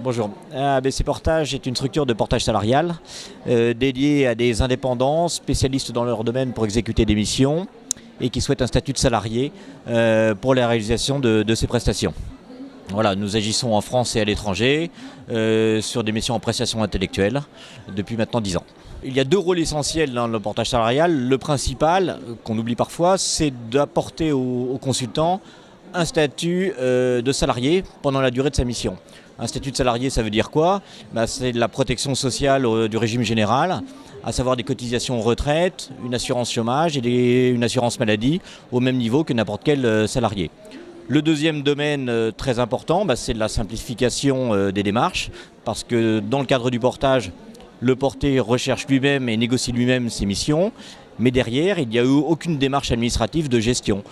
Bonjour. ABC Portage est une structure de portage salarial dédiée à des indépendants spécialistes dans leur domaine pour exécuter des missions et qui souhaitent un statut de salarié pour la réalisation de ces prestations. Voilà, nous agissons en France et à l'étranger sur des missions en prestation intellectuelle depuis maintenant 10 ans. Il y a deux rôles essentiels dans le portage salarial. Le principal, qu'on oublie parfois, c'est d'apporter aux consultants un statut de salarié pendant la durée de sa mission. Un statut de salarié, ça veut dire quoi? C'est de la protection sociale du régime général, à savoir des cotisations retraite, une assurance chômage et une assurance maladie au même niveau que n'importe quel salarié. Le deuxième domaine très important, c'est de la simplification des démarches, parce que dans le cadre du portage, le porté recherche lui-même et négocie lui-même ses missions. Mais derrière, il n'y a eu aucune démarche administrative de gestion.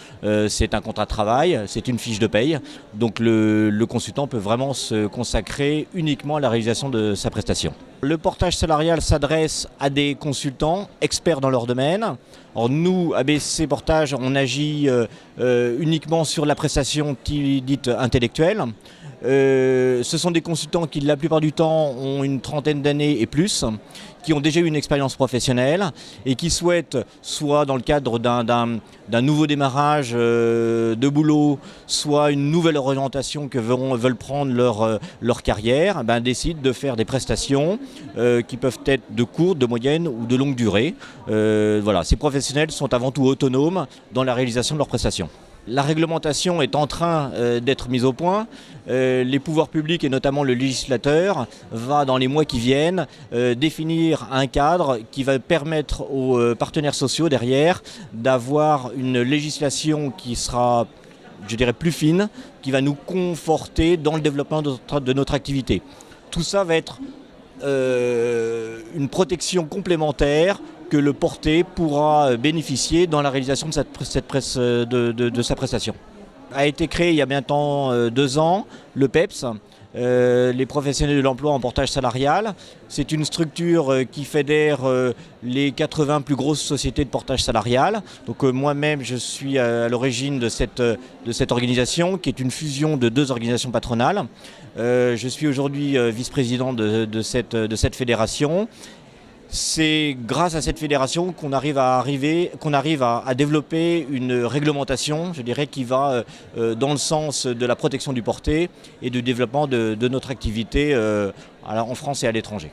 C'est un contrat de travail, c'est une fiche de paye. Donc le consultant peut vraiment se consacrer uniquement à la réalisation de sa prestation. Le portage salarial s'adresse à des consultants experts dans leur domaine. Alors nous, ABC Portage, on agit uniquement sur la prestation dite intellectuelle. Ce sont des consultants qui, la plupart du temps, ont une trentaine d'années et plus, qui ont déjà eu une expérience professionnelle et qui souhaitent, soit dans le cadre d'un nouveau démarrage de boulot, soit une nouvelle orientation que veulent prendre leur carrière, décident de faire des prestations qui peuvent être de courte, de moyenne ou de longue durée. Voilà, ces professionnels sont avant tout autonomes dans la réalisation de leurs prestations. La réglementation est en train d'être mise au point. Les pouvoirs publics et notamment le législateur va dans les mois qui viennent définir un cadre qui va permettre aux partenaires sociaux derrière d'avoir une législation qui sera, je dirais, plus fine, qui va nous conforter dans le développement de notre activité. Tout ça va être une protection complémentaire que le porté pourra bénéficier dans la réalisation de sa prestation. A été créé il y a bientôt 2 ans le PEPS, les professionnels de l'emploi en portage salarial. C'est une structure qui fédère les 80 plus grosses sociétés de portage salarial. Donc moi-même, je suis à l'origine de cette organisation qui est une fusion de 2 organisations patronales. Je suis aujourd'hui vice-président de cette fédération. C'est grâce à cette fédération qu'on arrive à développer une réglementation, je dirais, qui va dans le sens de la protection du porté et du développement de notre activité en France et à l'étranger.